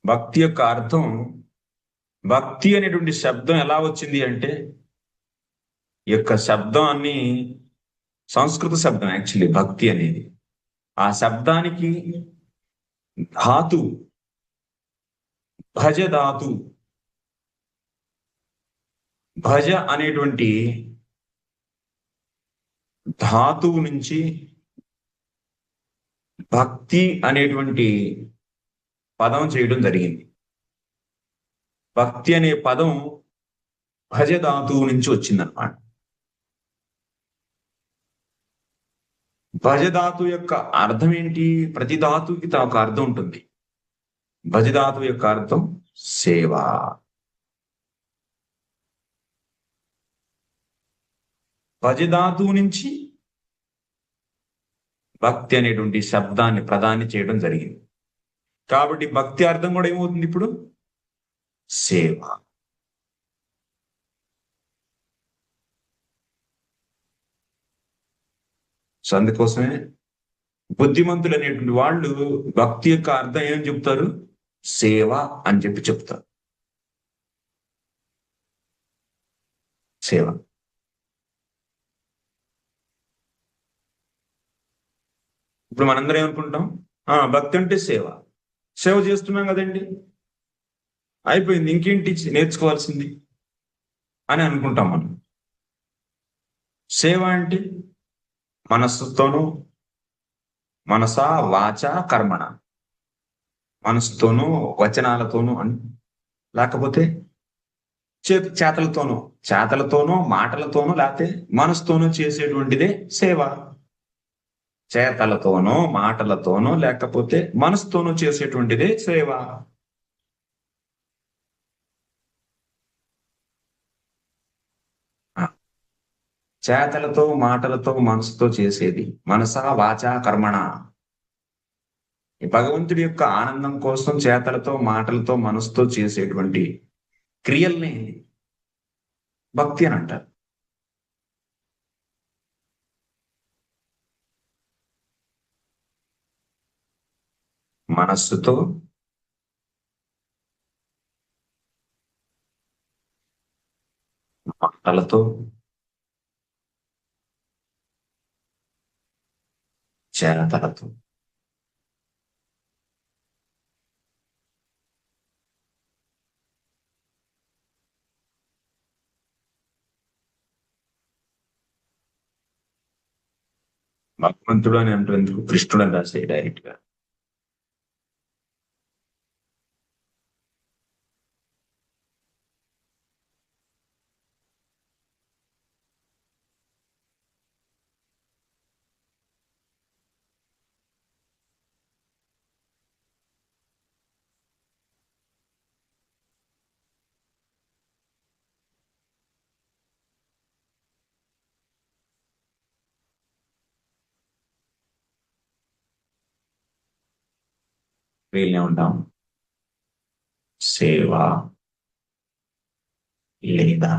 భక్తి యొక్క అర్థం, భక్తి అనేటువంటి శబ్దం ఎలా వచ్చింది అంటే, ఈ యొక్క శబ్దాన్ని సంస్కృత శబ్దం యాక్చువల్లీ భక్తి అనేది. ఆ శబ్దానికి ధాతు, భజ ధాతు, భజ అనేటువంటి ధాతువు నుంచి భక్తి అనేటువంటి పదం చేయడం జరిగింది. భక్తి అనే పదం భజ ధాతువు నుంచి వచ్చిందనమాట. భజ ధాతు యొక్క అర్థం ఏంటి? ప్రతి ధాతువుకి ఒక అర్థం ఉంటుంది. భజ ధాతు యొక్క అర్థం సేవ. భజ ధాతువు నుంచి భక్తి అనేటువంటి శబ్దాన్ని ప్రదాన్ని చేయడం జరిగింది. కాబట్టి భక్తి అర్థం కూడా ఏమవుతుంది ఇప్పుడు? సేవ. సో అందుకోసమే బుద్ధిమంతులు అనేటువంటి వాళ్ళు భక్తి యొక్క అర్థం ఏం చెప్తారు? సేవ అని చెప్పి చెప్తారు. సేవ. ఇప్పుడు మనందరం ఏమనుకుంటాం? భక్తి అంటే సేవ. సేవ చేస్తున్నాం కదండి, అయిపోయింది, ఇంకేంటి నేర్చుకోవాల్సింది అని అనుకుంటాం మనం. సేవ అంటే మనస్సుతోనూ, మనస వాచ కర్మణ, మనసుతోనూ వచనాలతోనూ లేకపోతే చేతలతోనూ మాటలతోనూ లేకపోతే మనసుతోనూ చేసేటువంటిదే సేవ. చేతలతోనో మాటలతోనో లేకపోతే మనసుతోనూ చేసేటువంటిదే సేవ. చేతలతో మాటలతో మనసుతో చేసేది మనస వాచ కర్మణ. ఈ భగవంతుడి యొక్క ఆనందం కోసం చేతలతో మాటలతో మనసుతో చేసేటువంటి క్రియల్ని భక్తి అని అంటారు. మనస్సుతో, మాటలతో, చేతలతో. భగవంతుడు అని అంటేందుకు? కృష్ణుడు అని రాసే డైరెక్ట్ గా. వీళ్ళనే ఉంటాం సేవ లేదా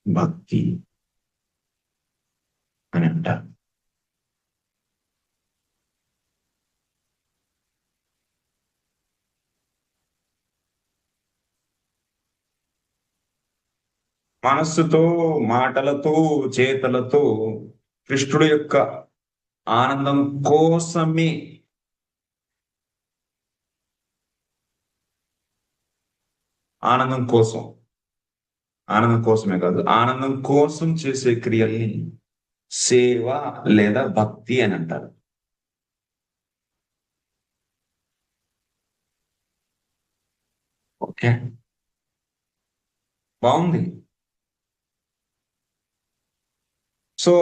భక్తి అని అంటారు. మనస్సుతో, మాటలతో, చేతలతో కృష్ణుడు యొక్క ఆనందం కోసమే, ఆనందం కోసం, ఆనందం కోసమే కాదు, ఆనందం కోసం చేసే క్రియల్ని సేవ లేదా భక్తి అని అంటారు. ఓకే, బాగుంది. సో